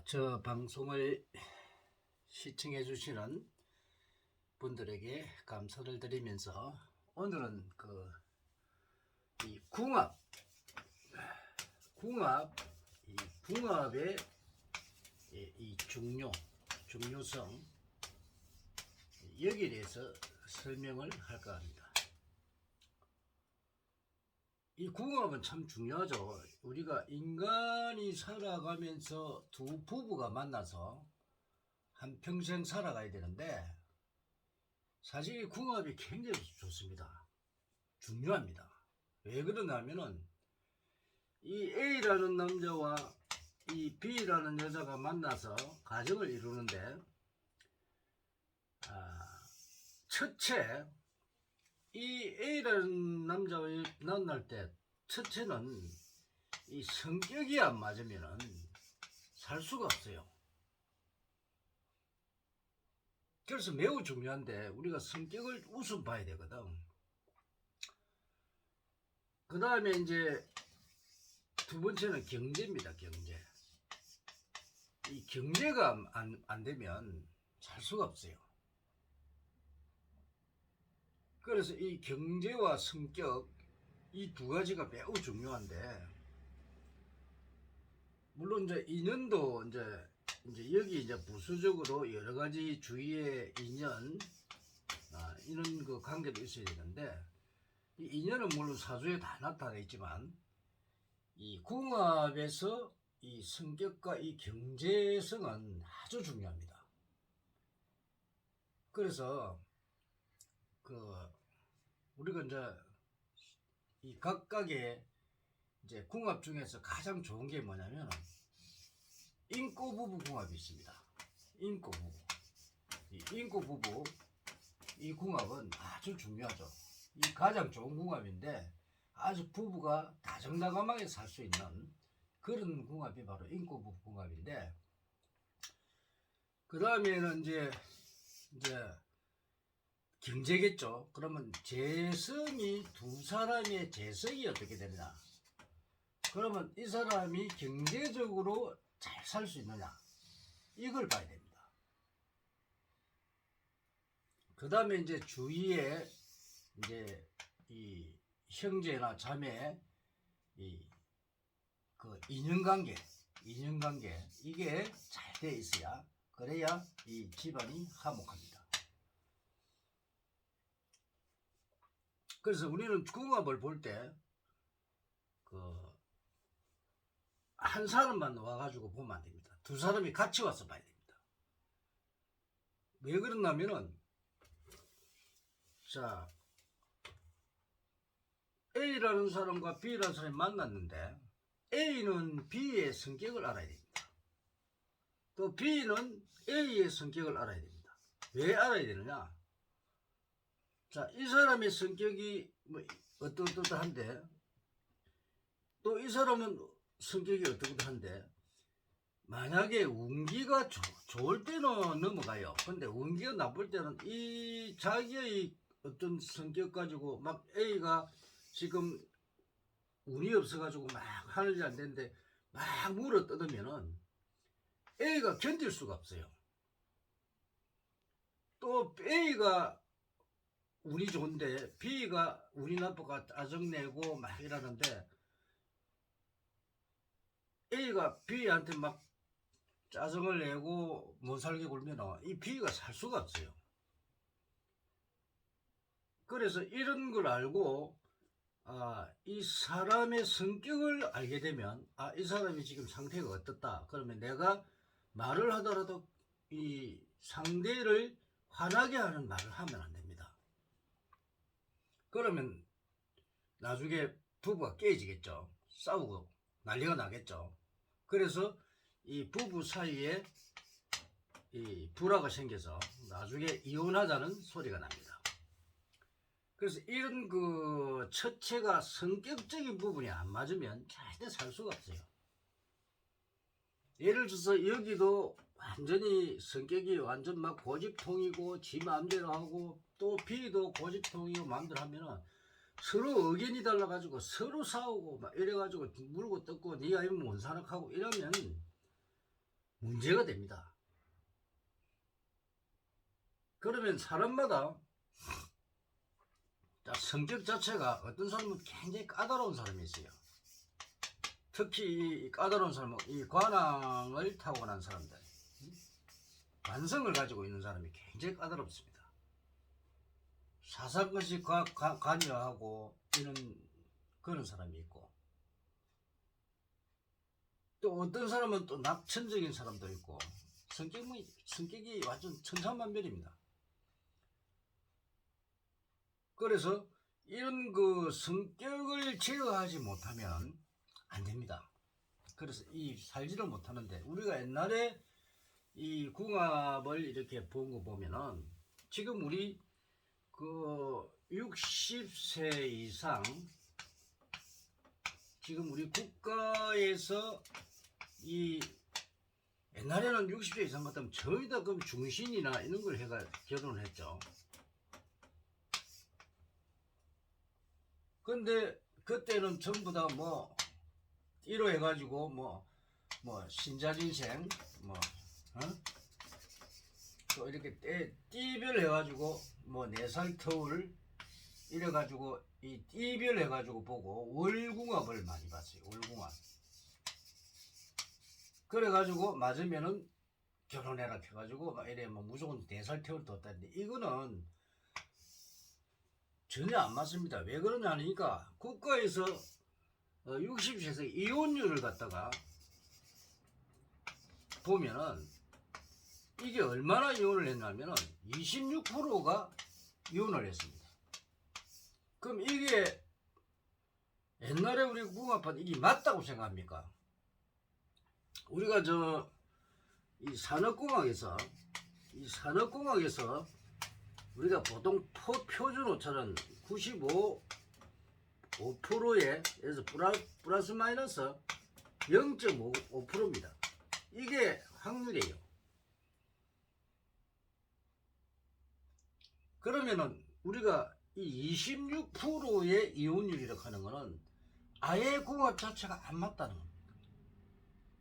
저 방송을 시청해 주시는 분들에게 감사를 드리면서 오늘은 이 궁합의 이 중요성 여기에 대해서 설명을 할까 합니다. 이 궁합은 참 중요하죠. 우리가 인간이 살아가면서 두 부부가 만나서 한평생 살아가야 되는데 사실 이 궁합이 굉장히 좋습니다. 중요합니다. 왜 그러냐면은 이 A라는 남자와 이 B라는 여자가 만나서 가정을 이루는데 첫째 이 A라는 남자와 만날 때 첫째는 이 성격이 안 맞으면은 살 수가 없어요. 그래서 매우 중요한데 우리가 성격을 우선 봐야 되거든. 그 다음에 이제 두 번째는 경제입니다. 경제. 이 경제가 안 되면 살 수가 없어요. 그래서 이 경제와 성격 이 두 가지가 매우 중요한데 물론 이제 인연도 이제 여기 이제 부수적으로 여러 가지 주위의 인연 이런 그 관계도 있어야 되는데 이 인연은 물론 사주에 다 나타나 있지만 이 궁합에서 이 성격과 이 경제성은 아주 중요합니다. 그래서 우리가 이제 이 각각의 이제 궁합 중에서 가장 좋은 게 뭐냐면 인꼬 부부 궁합이 있습니다. 인꼬 부부. 이 인꼬 부부 이 궁합은 아주 중요하죠. 이 가장 좋은 궁합인데 아주 부부가 다정다감하게 살 수 있는 그런 궁합이 바로 인꼬 부부 궁합인데 그 다음에는 이제 경제겠죠. 그러면 재성이 두 사람의 재성이 어떻게 되느냐? 그러면 이 사람이 경제적으로 잘 살 수 있느냐? 이걸 봐야 됩니다. 그 다음에 이제 주위에 이제 이 형제나 자매 인연관계 이게 잘 돼 있어야 그래야 이 집안이 화목합니다. 그래서 우리는 궁합을 볼 때 한 사람만 와가지고 보면 안 됩니다. 두 사람이 같이 와서 봐야 됩니다. 왜 그러냐면은 자 A라는 사람과 B라는 사람이 만났는데 A는 B의 성격을 알아야 됩니다. 또 B는 A의 성격을 알아야 됩니다. 왜 알아야 되느냐? 자, 이 사람의 성격이 뭐 어떠한데 또 이 사람은 성격이 어떠한데 만약에 운기가 좋을 때는 넘어가요. 근데 운기가 나쁠 때는 이 자기의 어떤 성격 가지고 막 A가 지금 운이 없어가지고 막 하늘이 안 되는데 막 물어 뜯으면은 A가 견딜 수가 없어요. 또 A가 운이 좋은데 B가 운이 나쁘가 짜증내고 막 이러는데 A가 B한테 막 짜증을 내고 못 살게 굴면 이 B가 살 수가 없어요. 그래서 이런 걸 알고 이 사람의 성격을 알게 되면 이 사람이 지금 상태가 어떻다. 그러면 내가 말을 하더라도 이 상대를 화나게 하는 말을 하면 안 됩니다. 그러면 나중에 부부가 깨지겠죠. 싸우고 난리가 나겠죠. 그래서 이 부부 사이에 이 불화가 생겨서 나중에 이혼하자는 소리가 납니다. 그래서 이런 첫째가 성격적인 부분이 안 맞으면 절대 살 수가 없어요. 예를 들어서 여기도 완전히 성격이 완전 막 고집통이고 지 마음대로 하고 또 B도 고집통이고 마음대로 하면은 서로 의견이 달라가지고 서로 싸우고 막 이래가지고 물고 뜯고 네가 이러면 못 살아가고 이러면 문제가 됩니다. 그러면 사람마다 성격 자체가 어떤 사람은 굉장히 까다로운 사람이 있어요. 특히 이 까다로운 사람은 이 관왕을 타고난 사람들, 관성을 가지고 있는 사람이 굉장히 까다롭습니다. 사사건시 관여하고 이런 그런 사람이 있고, 또 어떤 사람은 또 낙천적인 사람도 있고, 성격이 완전 천차만별입니다. 그래서 이런 그 성격을 제어하지 못하면 안 됩니다. 그래서 이 살지를 못하는데, 우리가 옛날에 이 궁합을 이렇게 본 거 보면은 지금 우리 그 60세 이상 지금 우리 국가에서 이 옛날에는 60세 이상 같으면 저희다 그럼 중신이나 이런 걸 해가 결혼을 했죠. 근데 그때는 전부 다 뭐 이로 해가지고 뭐 신자진생 또 이렇게 띠별 해가지고 뭐 4살 터울 이래가지고 이 띠별 해가지고 보고 월궁합을 많이 봤어요. 월궁합. 그래가지고 맞으면은 결혼해라 해가지고 막 이래 뭐 무조건 4살 터울 뒀다는데, 이거는 전혀 안 맞습니다. 왜 그러냐 하니까 국가에서 60세에서 이혼율을 갖다가 보면은 이게 얼마나 이혼을 했냐면은 26%가 이혼을 했습니다. 그럼 이게 옛날에 우리 궁합한 이게 맞다고 생각합니까? 우리가 이 산업공학에서 우리가 보통 표준 오차는 95%에 그래서 플러스 마이너스 0.5%입니다. 이게 확률이에요. 그러면은 우리가 이 26%의 이혼율이라고 하는 거는 아예 궁합 자체가 안 맞다는 겁니다.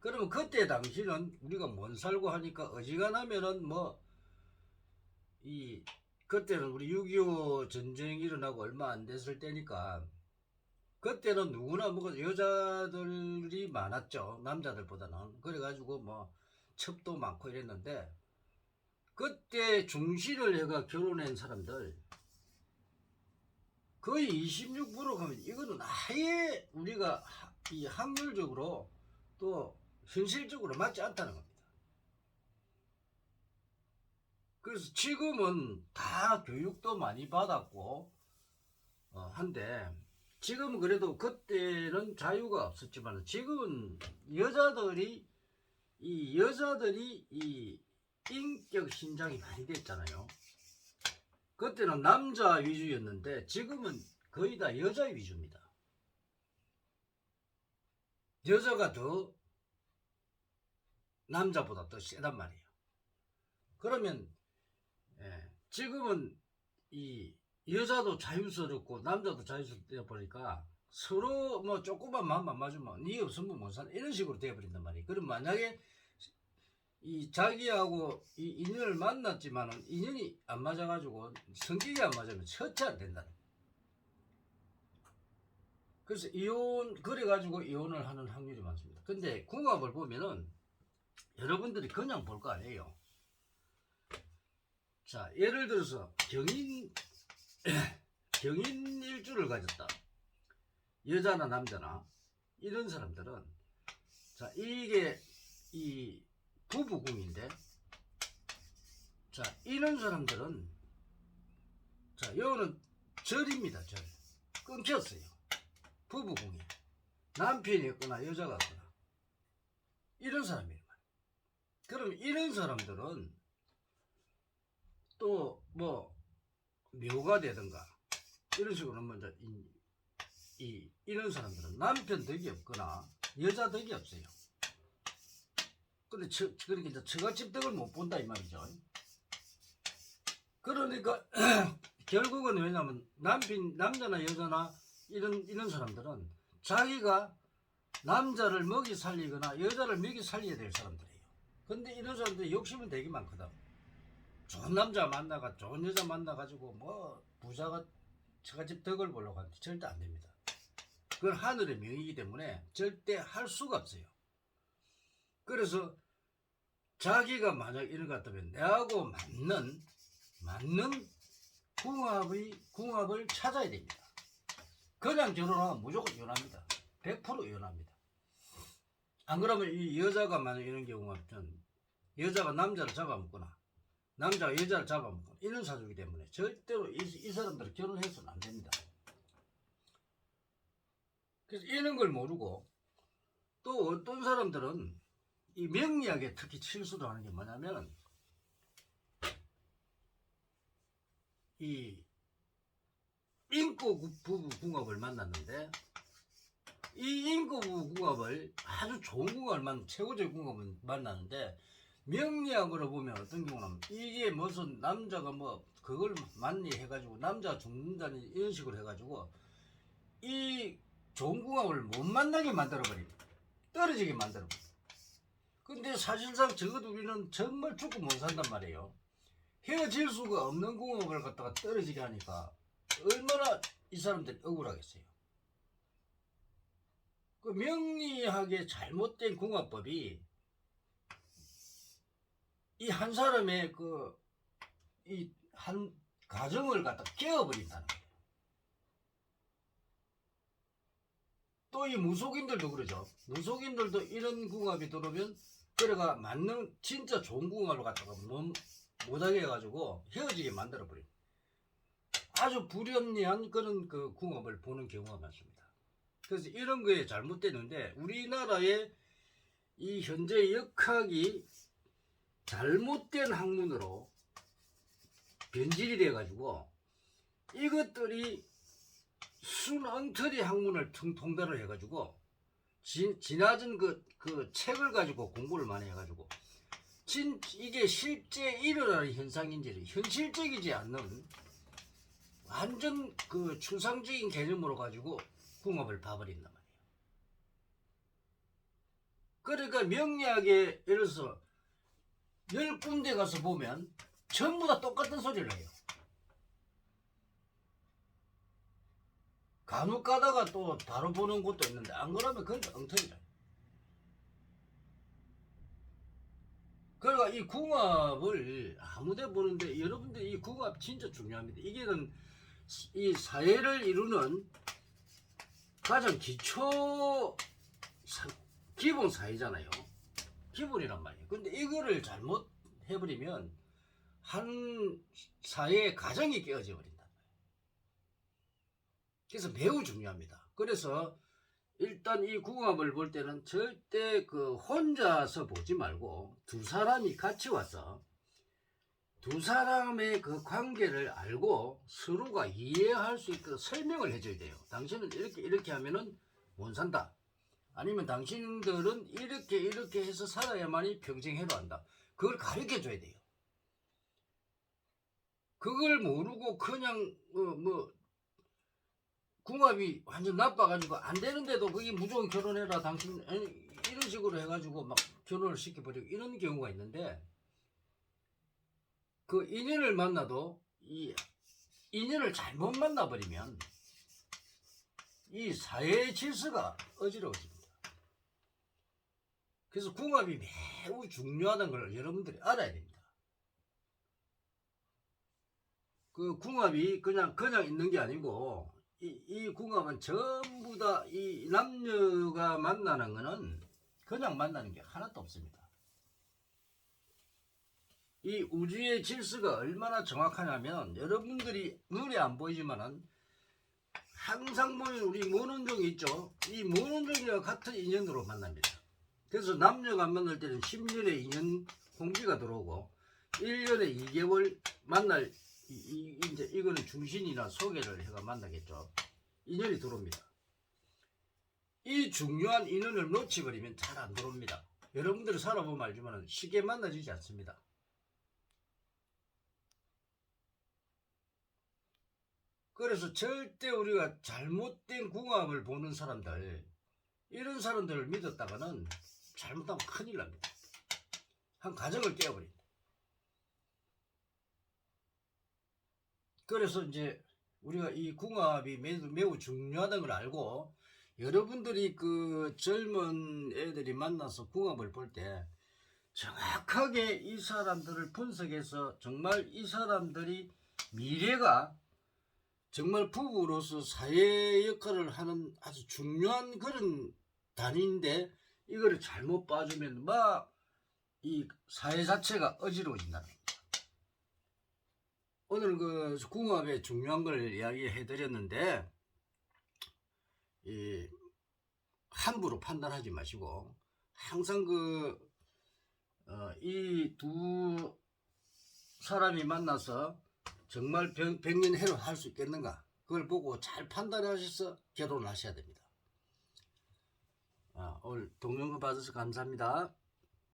그러면 그때 당시는 우리가 못 살고 하니까 어지간하면은 그때는 우리 6.25 전쟁이 일어나고 얼마 안 됐을 때니까 그때는 누구나 여자들이 많았죠. 남자들보다는. 그래가지고 첩도 많고 이랬는데, 그때 중시를 해가 결혼한 사람들 거의 26% 가면 이거는 아예 우리가 이 확률적으로 또 현실적으로 맞지 않다는 겁니다. 그래서 지금은 다 교육도 많이 받았고 한데, 지금은 그래도 그때는 자유가 없었지만 지금은 여자들이 이 인격 신장이 많이 됐잖아요. 그때는 남자 위주였는데 지금은 거의 다 여자 위주입니다. 여자가 더 남자보다 더 세단 말이에요. 그러면 지금은 이 여자도 자유스럽고 남자도 자유스럽다 보니까 서로 조금만 마음 안 맞으면 니 없으면 못 사는 이런 식으로 되어버린단 말이에요. 그럼 만약에 이 자기하고 이 인연을 만났지만은 인연이 안 맞아가지고 성격이 안 맞으면 처치 안 된다. 그래서 그래가지고 이혼을 하는 확률이 많습니다. 근데 궁합을 보면은 여러분들이 그냥 볼 거 아니에요. 자, 예를 들어서 경인 일주를 가졌다. 여자나 남자나 이런 사람들은, 자, 이게 이 부부궁인데, 자, 이런 사람들은, 자, 요거는 절입니다. 절. 끊겼어요. 부부궁이. 남편이 없거나 여자가 없거나 이런 사람이에요. 그럼 이런 사람들은 또 묘가 되든가 이런 식으로 먼저 이런 사람들은 남편 덕이 없거나 여자 덕이 없어요. 근데 그러니까 이제 처갓집 덕을 못 본다 이 말이죠. 그러니까 결국은 왜냐면 남자나 여자나 이런 사람들은 자기가 남자를 먹이 살리거나 여자를 먹이 살려야 될 사람들이에요. 근데 이런 사람들이 욕심은 되게 많거든. 좋은 남자 만나가 좋은 여자 만나가지고 뭐 부자가 처갓집 덕을 보려고 하는데 절대 안 됩니다. 그건 하늘의 명이기 때문에 절대 할 수가 없어요. 그래서 자기가 만약 이런 것 같다면 내하고 맞는 궁합을 찾아야 됩니다. 그냥 결혼하면 무조건 이혼합니다. 100% 이혼합니다. 안 그러면 이 여자가 만약 이런 경우가 있면 여자가 남자를 잡아먹거나 남자가 여자를 잡아먹거나 이런 사주이기 때문에 절대로 이 사람들은 결혼해서는 안 됩니다. 그래서 이런 걸 모르고 또 어떤 사람들은 이 명리학에 특히 실수를 하는 게 뭐냐면 이 인구 부부 궁합을 만났는데 이 인구 부부 궁합을 아주 좋은 궁합을 최고적인 궁합을 만나는데 명리학으로 보면 어떤 경우는 이게 무슨 남자가 뭐 그걸 만리 해가지고 남자가 죽는다는 이런 식으로 해가지고 이 좋은 궁합을 못 만나게 만들어버립니다. 떨어지게 만들어버립니다. 근데 사실상 적어도 우리는 정말 죽고 못 산단 말이에요. 헤어질 수가 없는 궁합을 갖다가 떨어지게 하니까 얼마나 이 사람들이 억울하겠어요. 그 명리학의 잘못된 궁합법이 이 한 사람의 이 한 가정을 갖다 깨어버린다는 거예요. 또 이 무속인들도 그러죠. 무속인들도 이런 궁합이 들어오면 그래가 맞는 진짜 좋은 궁합을 갖다가 못하게 해가지고 헤어지게 만들어버립니다. 아주 불합리한 그런 그 궁합을 보는 경우가 많습니다. 그래서 이런 거에 잘못되는데 우리나라의 이 현재 역학이 잘못된 학문으로 변질이 돼가지고 이것들이 순엉터리 학문을 통달을 해가지고 지나진 그 책을 가지고 공부를 많이 해가지고 이게 실제 일어나는 현상인지 현실적이지 않는 완전 그 추상적인 개념으로 가지고 궁합을 봐버린단 말이에요. 그러니까 명리학에 예를 들어서 10군데 가서 보면 전부 다 똑같은 소리를 해요. 간혹 가다가 또 바로 보는 곳도 있는데 안 그러면 그건 엉터리다. 그러니까 이 궁합을 아무데 보는데 여러분들 이 궁합 진짜 중요합니다. 이게는 이 사회를 이루는 가장 기본 사회잖아요. 기본이란 말이에요. 근데 이거를 잘못 해버리면 한 사회의 가정이 깨어져 버린다. 그래서 매우 중요합니다. 그래서 일단 이 궁합을 볼 때는 절대 혼자서 보지 말고 두 사람이 같이 와서 두 사람의 그 관계를 알고 서로가 이해할 수 있도록 설명을 해줘야 돼요. 당신은 이렇게 하면은 못 산다. 아니면 당신들은 이렇게 해서 살아야만이 평생 해로한다. 그걸 가르쳐 줘야 돼요. 그걸 모르고 그냥 궁합이 완전 나빠가지고 안 되는데도 그게 무조건 결혼해라 당신 이런 식으로 해가지고 막 결혼을 시켜버리고 이런 경우가 있는데 그 인연을 만나도 이 인연을 잘못 만나버리면 이 사회의 질서가 어지러워집니다. 그래서 궁합이 매우 중요하다는 걸 여러분들이 알아야 됩니다. 그 궁합이 그냥 있는 게 아니고 이 궁합은 전부 다 이 남녀가 만나는 거는 그냥 만나는 게 하나도 없습니다. 이 우주의 질서가 얼마나 정확하냐면 여러분들이 눈에 안 보이지만은 항상 보면 우리 모논종이 있죠. 이 모논종이와 같은 인연으로 만납니다. 그래서 남녀가 만날 때는 10년의 인연 홍지가 들어오고 1년에 2개월 만날 이제 이거는 중신이나 소개를 해가 만나겠죠. 인연이 들어옵니다. 이 중요한 인연을 놓치버리면 잘 안 들어옵니다. 여러분들이 살아보면 알지만 쉽게 만나지지 않습니다. 그래서 절대 우리가 잘못된 궁합을 보는 사람들 이런 사람들을 믿었다가는 잘못하면 큰일 납니다. 한 가정을 깨어버린다. 그래서 이제 우리가 이 궁합이 매우 중요하다는 걸 알고, 여러분들이 그 젊은 애들이 만나서 궁합을 볼 때 정확하게 이 사람들을 분석해서 정말 이 사람들이 미래가 정말 부부로서 사회 역할을 하는 아주 중요한 그런 단위인데, 이거를 잘못 봐주면 막 이 사회 자체가 어지러워진다는 겁니다. 오늘 그 궁합의 중요한 걸 이야기해 드렸는데, 함부로 판단하지 마시고 항상 이 두 사람이 만나서 정말 백년해로 할 수 있겠는가, 그걸 보고 잘 판단하셔서 결혼하셔야 됩니다. 오늘 동영상 봐주셔서 감사합니다.